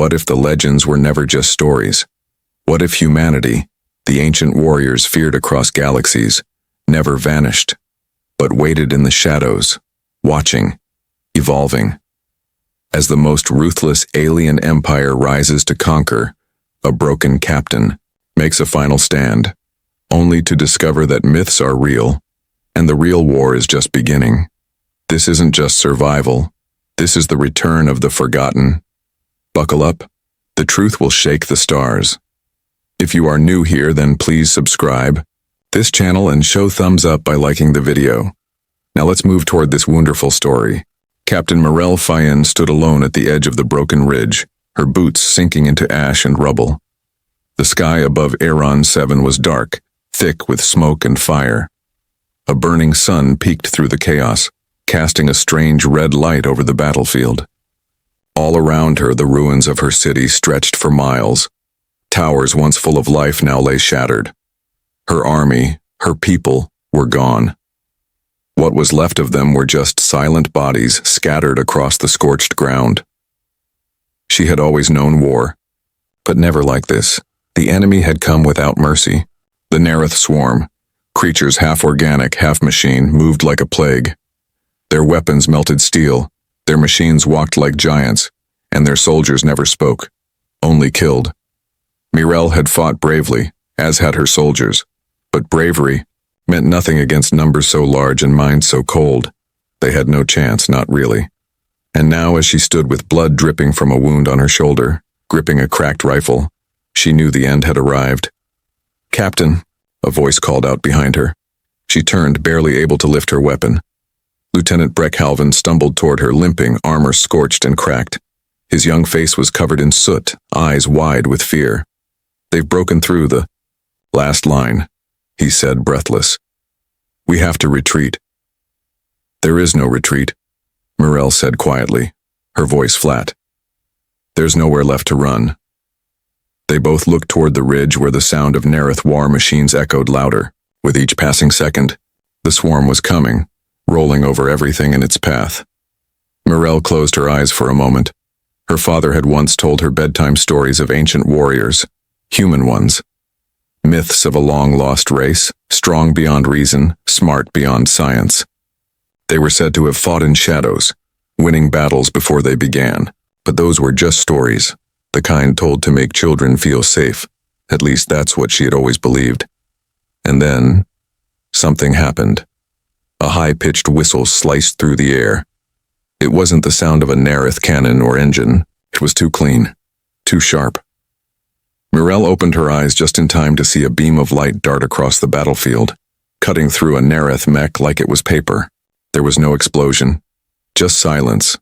What if the legends were never just stories? What if humanity, the ancient warriors feared across galaxies, never vanished, but waited in the shadows, watching, evolving? As the most ruthless alien empire rises to conquer, a broken captain makes a final stand, only to discover that myths are real, and the real war is just beginning. This isn't just survival. This is the return of the forgotten. Buckle up. The truth will shake the stars. If you are new here, then please subscribe this channel and show thumbs up by liking the video. Now let's move toward this wonderful story. Captain Mirelle Fayen stood alone at the edge of the broken ridge, her boots sinking into ash and rubble. The sky above Aeron 7 was dark, thick with smoke and fire. A burning sun peeked through the chaos, casting a strange red light over the battlefield. All around her, the ruins of her city stretched for miles. Towers once full of life now lay shattered. Her army, her people, were gone. What was left of them were just silent bodies scattered across the scorched ground. She had always known war, but never like this. The enemy had come without mercy. The Nereth swarm, creatures half organic, half machine, moved like a plague. Their weapons melted steel, their machines walked like giants, and their soldiers never spoke, only killed. Mirelle had fought bravely, as had her soldiers, but bravery meant nothing against numbers so large and minds so cold. They had no chance, not really. And now, as she stood with blood dripping from a wound on her shoulder, gripping a cracked rifle, she knew the end had arrived. "Captain," a voice called out behind her. She turned, barely able to lift her weapon. Lieutenant Breckhalven stumbled toward her, limping, armor scorched and cracked. His young face was covered in soot, eyes wide with fear. "They've broken through the last line," he said, breathless. "We have to retreat." "There is no retreat," Mirelle said quietly, her voice flat. "There's nowhere left to run." They both looked toward the ridge where the sound of Nereth war machines echoed louder. With each passing second, the swarm was coming, rolling over everything in its path. Mirelle closed her eyes for a moment. Her father had once told her bedtime stories of ancient warriors, human ones. Myths of a long-lost race, strong beyond reason, smart beyond science. They were said to have fought in shadows, winning battles before they began. But those were just stories, the kind told to make children feel safe. At least that's what she had always believed. And then, something happened. A high-pitched whistle sliced through the air. It wasn't the sound of a Nereth cannon or engine. It was too clean, too sharp. Mirelle opened her eyes just in time to see a beam of light dart across the battlefield, cutting through a Nereth mech like it was paper. There was no explosion, just silence.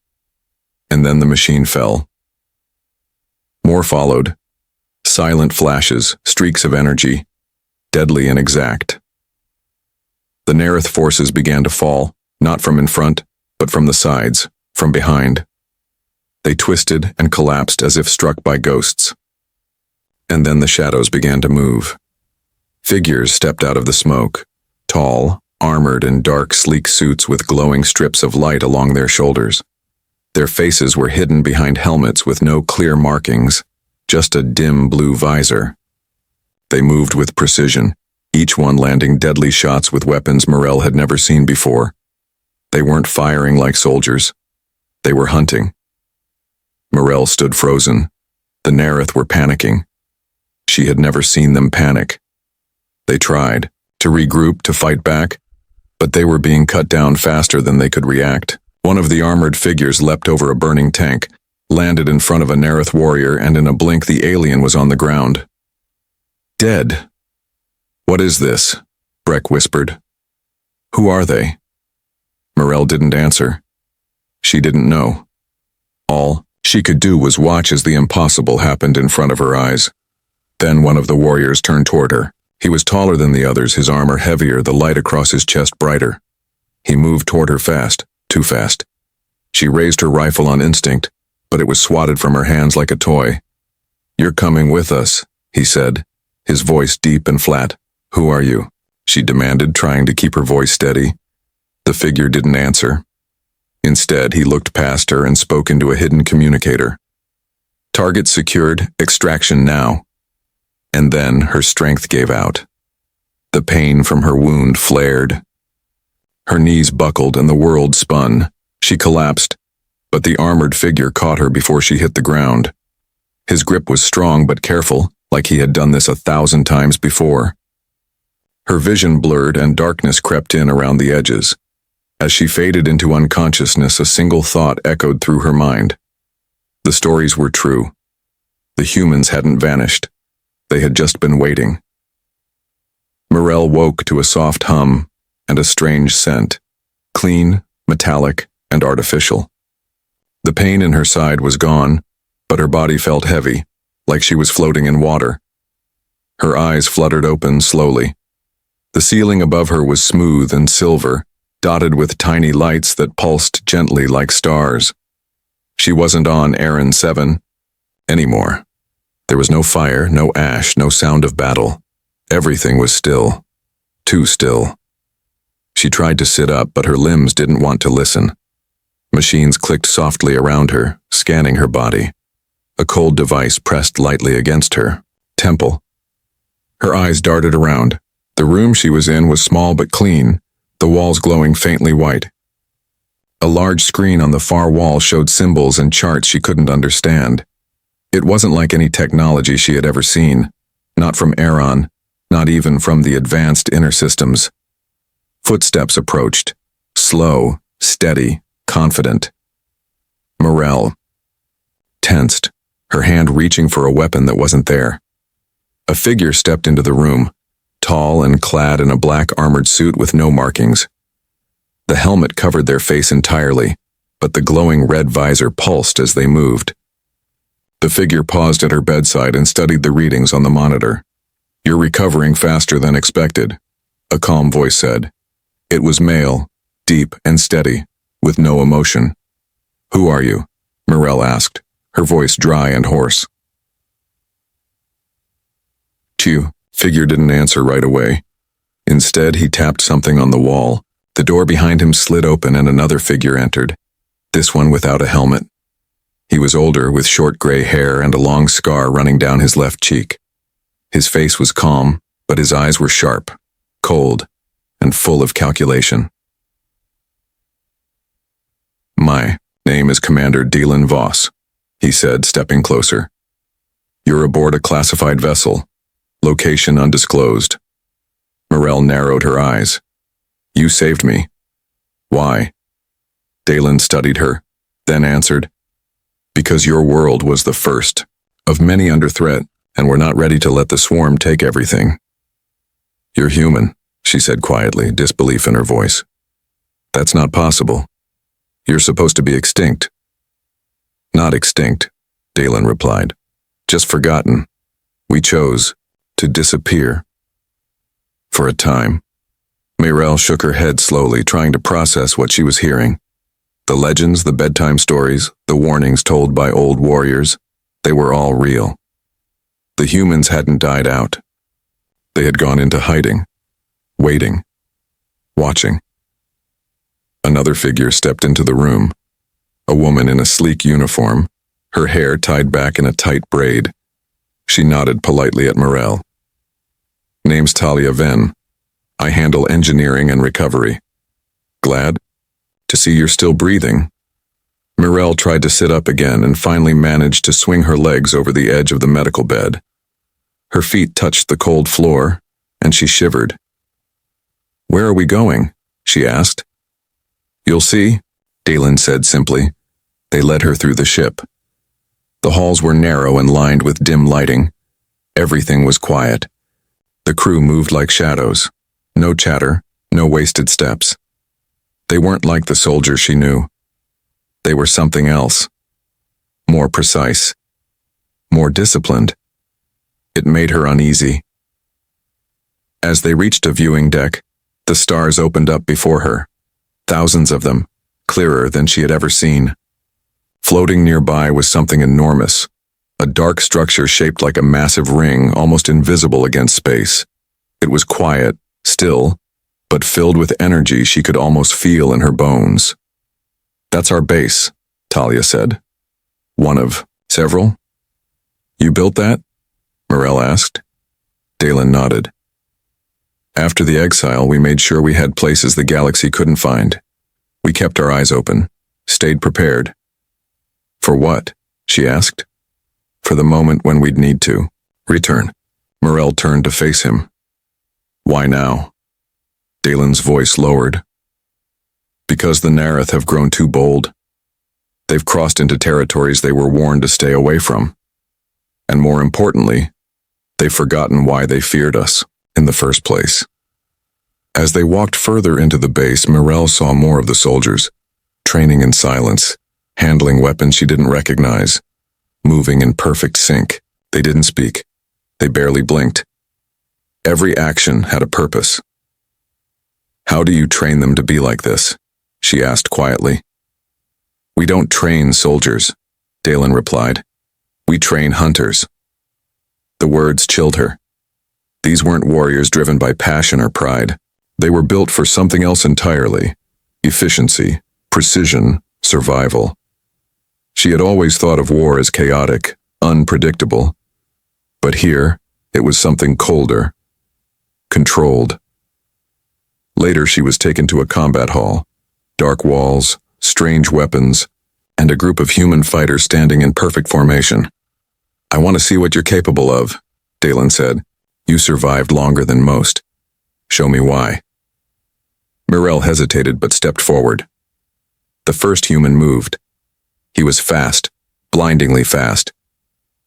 And then the machine fell. More followed. Silent flashes, streaks of energy, deadly and exact. The Nereth forces began to fall, not from in front, but from the sides, from behind. They twisted and collapsed as if struck by ghosts. And then the shadows began to move. Figures stepped out of the smoke, tall, armored in dark, sleek suits with glowing strips of light along their shoulders. Their faces were hidden behind helmets with no clear markings, just a dim blue visor. They moved with precision, each one landing deadly shots with weapons Mirelle had never seen before. They weren't firing like soldiers. They were hunting. Mirelle stood frozen. The Nereth were panicking. She had never seen them panic. They tried to regroup, to fight back, but they were being cut down faster than they could react. One of the armored figures leapt over a burning tank, landed in front of a Nereth warrior, and in a blink the alien was on the ground. Dead. "What is this?" Breck whispered. "Who are they?" Mirelle didn't answer. She didn't know. All she could do was watch as the impossible happened in front of her eyes. Then one of the warriors turned toward her. He was taller than the others, his armor heavier, the light across his chest brighter. He moved toward her fast, too fast. She raised her rifle on instinct, but it was swatted from her hands like a toy. "You're coming with us," he said, his voice deep and flat. "Who are you?" she demanded, trying to keep her voice steady. The figure didn't answer. Instead, he looked past her and spoke into a hidden communicator. Target secured, extraction now. And then her strength gave out. The pain from her wound flared. Her knees buckled and the world spun. She collapsed, but the armored figure caught her before she hit the ground. His grip was strong but careful, like he had done this 1,000 times before. Her vision blurred and darkness crept in around the edges. As she faded into unconsciousness, a single thought echoed through her mind. The stories were true. The humans hadn't vanished. They had just been waiting. Morel woke to a soft hum and a strange scent, clean, metallic, and artificial. The pain in her side was gone, but her body felt heavy, like she was floating in water. Her eyes fluttered open slowly. The ceiling above her was smooth and silver, dotted with tiny lights that pulsed gently like stars. She wasn't on Aaron 7 anymore. There was no fire, no ash, no sound of battle. Everything was still. Too still. She tried to sit up, but her limbs didn't want to listen. Machines clicked softly around her, scanning her body. A cold device pressed lightly against her temple. Her eyes darted around. The room she was in was small but clean, the walls glowing faintly white. A large screen on the far wall showed symbols and charts she couldn't understand. It wasn't like any technology she had ever seen, not from Aaron, not even from the advanced inner systems. Footsteps approached, slow, steady, confident. Morel tensed, her hand reaching for a weapon that wasn't there. A figure stepped into the room, tall and clad in a black armored suit with no markings. The helmet covered their face entirely, but the glowing red visor pulsed as they moved. The figure paused at her bedside and studied the readings on the monitor. "You're recovering faster than expected," a calm voice said. It was male, deep and steady, with no emotion. "Who are you?" Morel asked, her voice dry and hoarse. "Chew." Figure didn't answer right away. Instead, he tapped something on the wall. The door behind him slid open and another figure entered, this one without a helmet. He was older, with short gray hair and a long scar running down his left cheek. His face was calm, but his eyes were sharp, cold, and full of calculation. "My name is Commander Dylan Voss," he said, stepping closer. "You're aboard a classified vessel. Location undisclosed." Morel narrowed her eyes. "You saved me. Why?" Dalen studied her, then answered, "Because your world was the first of many under threat, and we're not ready to let the swarm take everything." "You're human," she said quietly, disbelief in her voice. "That's not possible. You're supposed to be extinct." "Not extinct," Dalen replied. "Just forgotten. We chose to disappear. For a time." Morel shook her head slowly, trying to process what she was hearing. The legends, the bedtime stories, the warnings told by old warriors, they were all real. The humans hadn't died out. They had gone into hiding, waiting, watching. Another figure stepped into the room, a woman in a sleek uniform, her hair tied back in a tight braid. She nodded politely at Morel. "Name's Talia Venn. I handle engineering and recovery. Glad to see you're still breathing." Morel tried to sit up again and finally managed to swing her legs over the edge of the medical bed. Her feet touched the cold floor, and she shivered. "Where are we going?" she asked. "You'll see," Dalen said simply. They led her through the ship. The halls were narrow and lined with dim lighting. Everything was quiet. The crew moved like shadows. No chatter, no wasted steps. They weren't like the soldiers she knew. They were something else. More precise. More disciplined. It made her uneasy. As they reached a viewing deck, the stars opened up before her. Thousands of them, clearer than she had ever seen. Floating nearby was something enormous. A dark structure shaped like a massive ring, almost invisible against space. It was quiet, still, but filled with energy she could almost feel in her bones. "That's our base," Talia said. "One of several?" You built that? Morel asked. Dalen nodded. After the exile, we made sure we had places the galaxy couldn't find. We kept our eyes open, stayed prepared. For what? She asked. For the moment when we'd need to return. Morel turned to face him. Why now? Dalen's voice lowered. Because the Nareth have grown too bold. They've crossed into territories they were warned to stay away from. And more importantly, they've forgotten why they feared us in the first place. As they walked further into the base, Morel saw more of the soldiers, training in silence, handling weapons she didn't recognize, moving in perfect sync. They didn't speak. They barely blinked. Every action had a purpose. How do you train them to be like this? She asked quietly. We don't train soldiers, Dalen replied. We train hunters. The words chilled her. These weren't warriors driven by passion or pride. They were built for something else entirely. Efficiency, precision, survival. She had always thought of war as chaotic, unpredictable. But here, it was something colder. Controlled. Later she was taken to a combat hall. Dark walls, strange weapons, and a group of human fighters standing in perfect formation. I want to see what you're capable of, Dalen said. You survived longer than most. Show me why. Morel hesitated but stepped forward. The first human moved. He was fast, blindingly fast.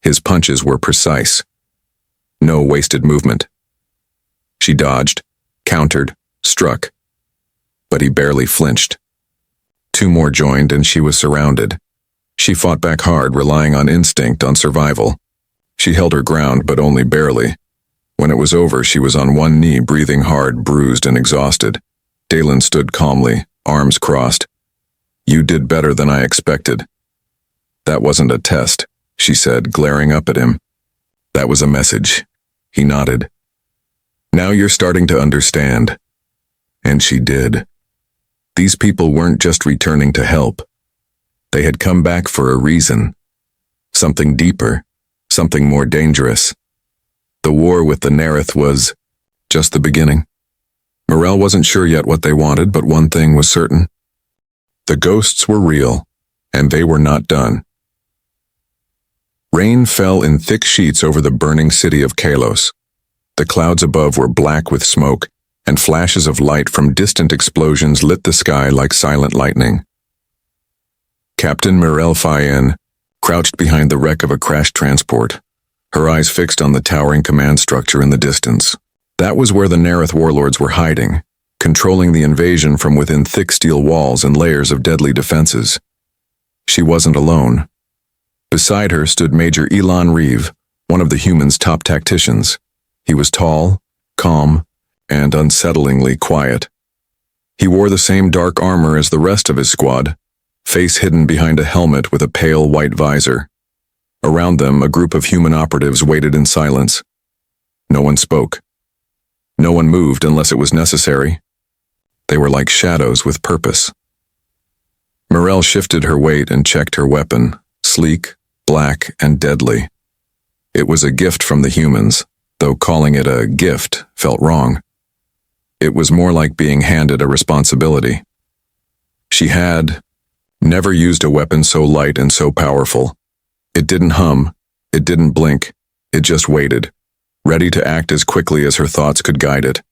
His punches were precise. No wasted movement. She dodged, countered, struck. But he barely flinched. Two more joined and she was surrounded. She fought back hard, relying on instinct, on survival. She held her ground, but only barely. When it was over, she was on one knee, breathing hard, bruised and exhausted. Dalen stood calmly, arms crossed. You did better than I expected. That wasn't a test, she said, glaring up at him. That was a message. He nodded. Now you're starting to understand. And she did. These people weren't just returning to help. They had come back for a reason. Something deeper, something more dangerous. The war with the Nareth was just the beginning. Morel wasn't sure yet what they wanted, but one thing was certain. The ghosts were real, and they were not done. Rain fell in thick sheets over the burning city of Kalos. The clouds above were black with smoke, and flashes of light from distant explosions lit the sky like silent lightning. Captain Morel Fayen crouched behind the wreck of a crashed transport, her eyes fixed on the towering command structure in the distance. That was where the Nareth warlords were hiding, controlling the invasion from within thick steel walls and layers of deadly defenses. She wasn't alone. Beside her stood Major Elon Reeve, one of the humans' top tacticians. He was tall, calm, and unsettlingly quiet. He wore the same dark armor as the rest of his squad, face hidden behind a helmet with a pale white visor. Around them, a group of human operatives waited in silence. No one spoke. No one moved unless it was necessary. They were like shadows with purpose. Morel shifted her weight and checked her weapon, sleek, black, and deadly. It was a gift from the humans, though calling it a gift felt wrong. It was more like being handed a responsibility. She had never used a weapon so light and so powerful. It didn't hum, it didn't blink, it just waited, ready to act as quickly as her thoughts could guide it.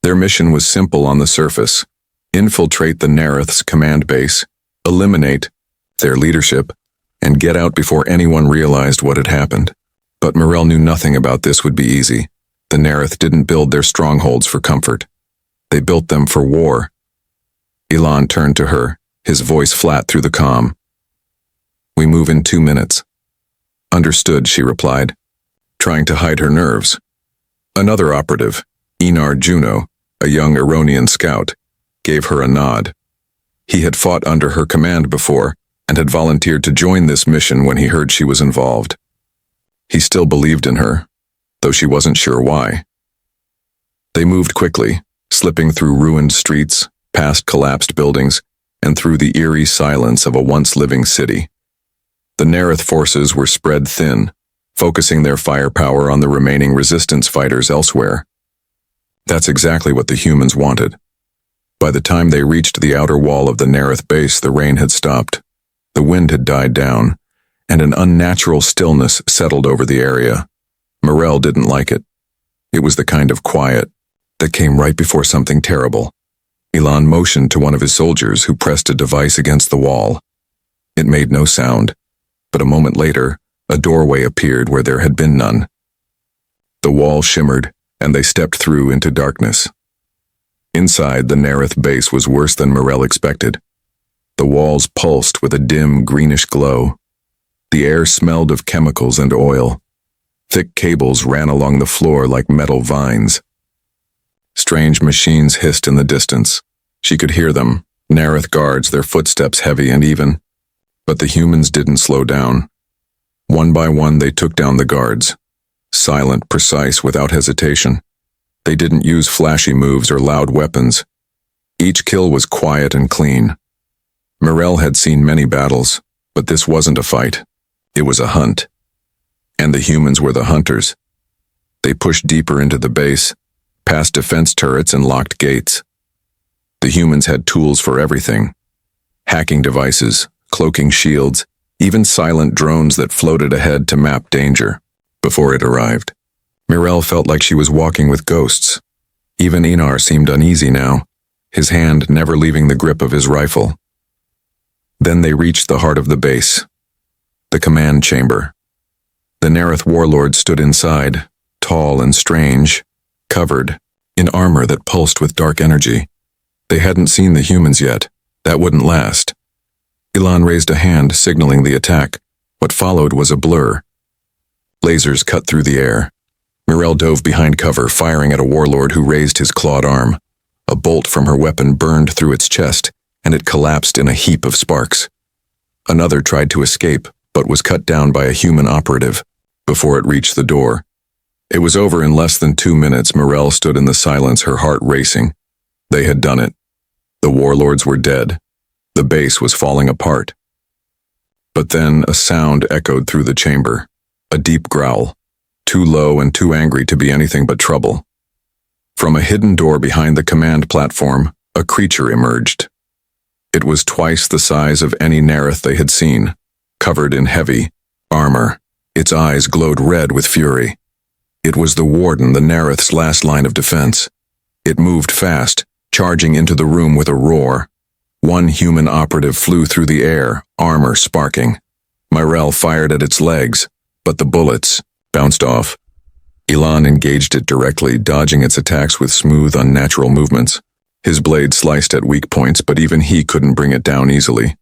Their mission was simple on the surface: infiltrate the Nareth's command base, eliminate their leadership, and get out before anyone realized what had happened. But Morel knew nothing about this would be easy. The Nareth didn't build their strongholds for comfort. They built them for war. Elon turned to her, his voice flat through the comm. We move in 2 minutes. Understood, she replied, trying to hide her nerves. Another operative, Enar Juno, a young Ironian scout, gave her a nod. He had fought under her command before and had volunteered to join this mission when he heard she was involved. He still believed in her, though she wasn't sure why. They moved quickly, slipping through ruined streets, past collapsed buildings, and through the eerie silence of a once living city. The Nareth forces were spread thin, focusing their firepower on the remaining resistance fighters elsewhere. That's exactly what the humans wanted. By the time they reached the outer wall of the Nerith base, the rain had stopped, the wind had died down, and an unnatural stillness settled over the area. Morel didn't like it. It was the kind of quiet that came right before something terrible. Elon motioned to one of his soldiers, who pressed a device against the wall. It made no sound, but a moment later, a doorway appeared where there had been none. The wall shimmered, and they stepped through into darkness. Inside, the Nerith base was worse than Morel expected. The walls pulsed with a dim, greenish glow. The air smelled of chemicals and oil. Thick cables ran along the floor like metal vines. Strange machines hissed in the distance. She could hear them, Nerith guards, their footsteps heavy and even. But the humans didn't slow down. One by one, they took down the guards. Silent, precise, without hesitation. They didn't use flashy moves or loud weapons. Each kill was quiet and clean. Morel had seen many battles, but this wasn't a fight. It was a hunt. And the humans were the hunters. They pushed deeper into the base, past defense turrets and locked gates. The humans had tools for everything. Hacking devices, cloaking shields, even silent drones that floated ahead to map danger before it arrived. Morel felt like she was walking with ghosts. Even Enar seemed uneasy now, his hand never leaving the grip of his rifle. Then they reached the heart of the base, the command chamber. The Nerith warlord stood inside, tall and strange, covered in armor that pulsed with dark energy. They hadn't seen the humans yet. That wouldn't last. Elon raised a hand, signaling the attack. What followed was a blur. Lasers cut through the air. Morel dove behind cover, firing at a warlord who raised his clawed arm. A bolt from her weapon burned through its chest, and it collapsed in a heap of sparks. Another tried to escape, but was cut down by a human operative before it reached the door. It was over in less than 2 minutes. Morel stood in the silence, her heart racing. They had done it. The warlords were dead. The base was falling apart. But then a sound echoed through the chamber, a deep growl, too low and too angry to be anything but trouble. From a hidden door behind the command platform, a creature emerged. It was twice the size of any Nerith they had seen, covered in heavy armor. Its eyes glowed red with fury. It was the Warden, the Nerith's last line of defense. It moved fast, charging into the room with a roar. One human operative flew through the air, armor sparking. Morel fired at its legs, but the bullets bounced off. Elon engaged it directly, dodging its attacks with smooth, unnatural movements. His blade sliced at weak points, but even he couldn't bring it down easily.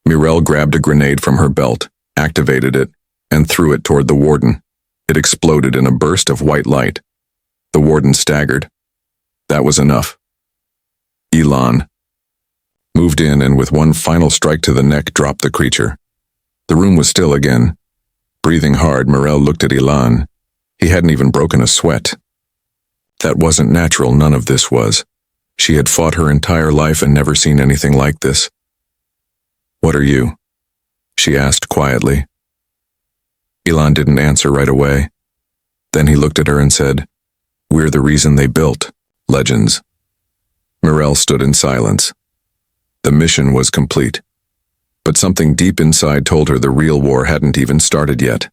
Morel grabbed a grenade from her belt, activated it, and threw it toward the Warden. It exploded in a burst of white light. The Warden staggered. That was enough. Elon moved in and with one final strike to the neck dropped the creature. The room was still again. Breathing hard, Morel looked at Elon. He hadn't even broken a sweat. That wasn't natural, none of this was. She had fought her entire life and never seen anything like this. "What are you?" she asked quietly. Elon didn't answer right away. Then he looked at her and said, "We're the reason they built Legends." Morel stood in silence. The mission was complete. But something deep inside told her the real war hadn't even started yet.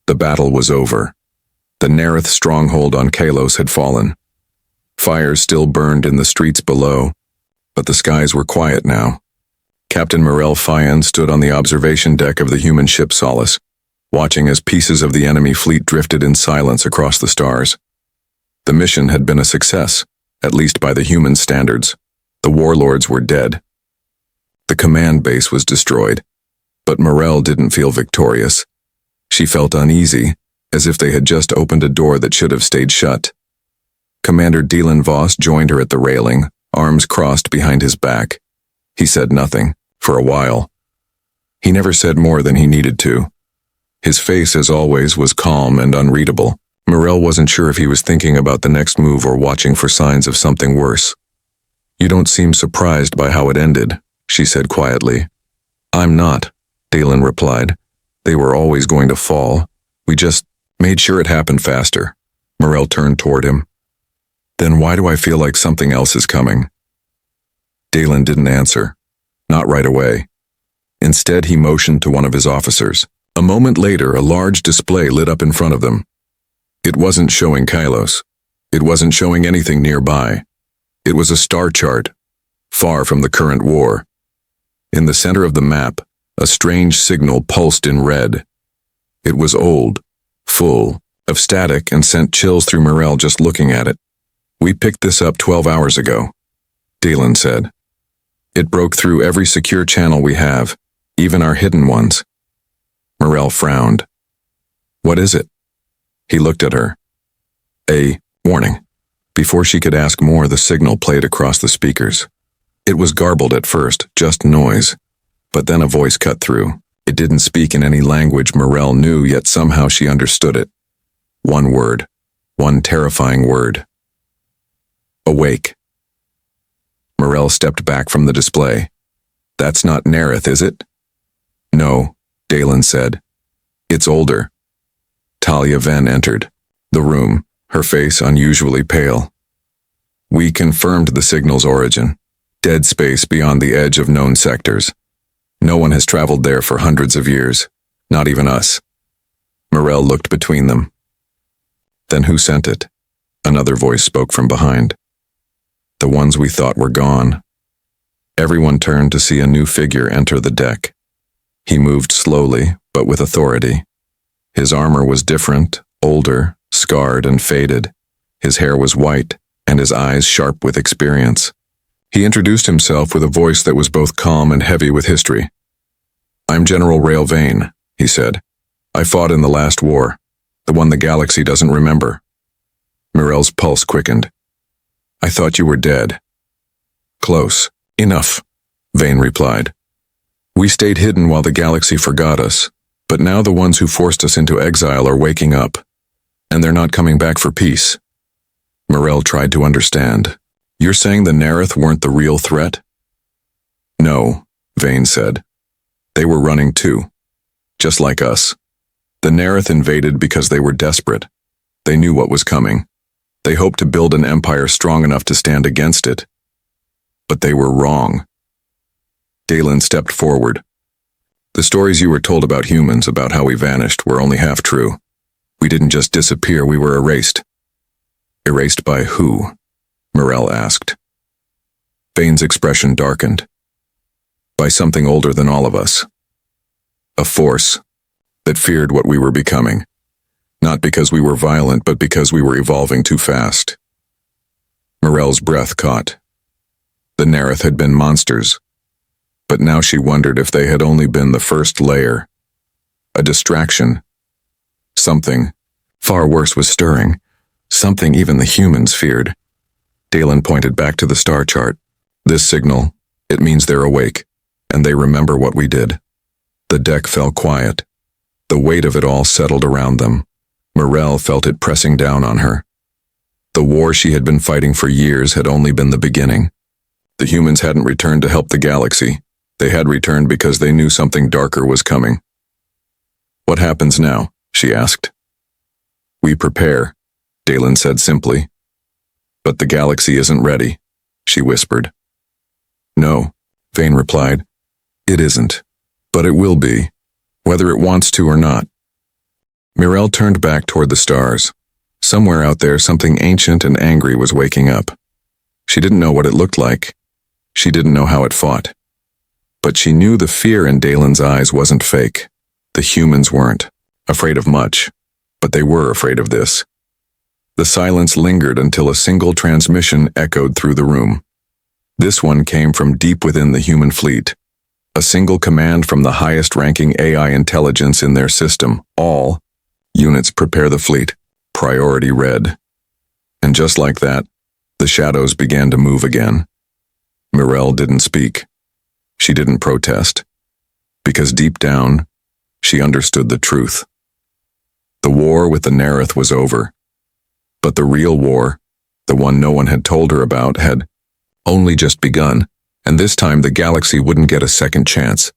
The battle was over. The Nerith stronghold on Kalos had fallen. Fires still burned in the streets below, but the skies were quiet now. Captain Morel Fayan stood on the observation deck of the human ship Solace, watching as pieces of the enemy fleet drifted in silence across the stars. The mission had been a success, at least by the human standards. The warlords were dead. The command base was destroyed, but Morel didn't feel victorious. She felt uneasy, as if they had just opened a door that should have stayed shut. Commander Dylan Voss joined her at the railing, arms crossed behind his back. He said nothing, for a while. He never said more than he needed to. His face, as always, was calm and unreadable. Morel wasn't sure if he was thinking about the next move or watching for signs of something worse. "You don't seem surprised by how it ended," she said quietly. "I'm not," Dylan replied. "They were always going to fall. We just made sure it happened faster. Morel turned toward him. Then why do I feel like something else is coming? Dalen didn't answer. Not right away. Instead, he motioned to one of his officers. A moment later, a large display lit up in front of them. It wasn't showing Kylos. It wasn't showing anything nearby. It was a star chart, far from the current war. In the center of the map, a strange signal pulsed in red. It was old, full of static, and sent chills through Morel just looking at it. We picked this up 12 hours ago, Dalen said. It broke through every secure channel we have, even our hidden ones. Morel frowned. What is it? He looked at her. A warning. Before she could ask more, the signal played across the speakers. It was garbled at first, just noise. But then a voice cut through. It didn't speak in any language Morel knew, yet somehow she understood it. One word. One terrifying word. Awake. Morel stepped back from the display. That's not Nerith, is it? No, Dalen said. It's older. Talia Venn entered the room, her face unusually pale. We confirmed the signal's origin. Dead space beyond the edge of known sectors. No one has traveled there for hundreds of years, not even us. Morel looked between them. Then who sent it? Another voice spoke from behind. The ones we thought were gone. Everyone turned to see a new figure enter the deck. He moved slowly, but with authority. His armor was different, older, scarred and faded. His hair was white, and his eyes sharp with experience. He introduced himself with a voice that was both calm and heavy with history. I'm General Rael Vane, he said. I fought in the last war, the one the galaxy doesn't remember. Morel's pulse quickened. I thought you were dead. Close. Enough, Vane replied. We stayed hidden while the galaxy forgot us, but now the ones who forced us into exile are waking up, and they're not coming back for peace. Morel tried to understand. You're saying the Nerith weren't the real threat? No, Vane said. They were running too, just like us. The Nerith invaded because they were desperate. They knew what was coming. They hoped to build an empire strong enough to stand against it. But they were wrong. Dalen stepped forward. The stories you were told about humans, about how we vanished, were only half true. We didn't just disappear, we were erased. Erased by who? Morel asked. Vane's expression darkened. By something older than all of us. A force that feared what we were becoming. Not because we were violent, but because we were evolving too fast. Morel's breath caught. The Nerith had been monsters, but now she wondered if they had only been the first layer. A distraction. Something far worse was stirring. Something even the humans feared. Dalen pointed back to the star chart. This signal, it means they're awake, and they remember what we did. The deck fell quiet. The weight of it all settled around them. Morel felt it pressing down on her. The war she had been fighting for years had only been the beginning. The humans hadn't returned to help the galaxy. They had returned because they knew something darker was coming. What happens now? She asked. We prepare, Dalen said simply. But the galaxy isn't ready, she whispered. No, Vane replied. It isn't. But it will be, whether it wants to or not. Morel turned back toward the stars. Somewhere out there, something ancient and angry was waking up. She didn't know what it looked like. She didn't know how it fought. But she knew the fear in Dalen's eyes wasn't fake. The humans weren't afraid of much, but they were afraid of this. The silence lingered until a single transmission echoed through the room. This one came from deep within the human fleet. A single command from the highest-ranking AI intelligence in their system. All units prepare the fleet. Priority red. And just like that, the shadows began to move again. Morel didn't speak. She didn't protest. Because deep down, she understood the truth. The war with the Nerith was over. But the real war, the one no one had told her about, had only just begun, and this time the galaxy wouldn't get a second chance.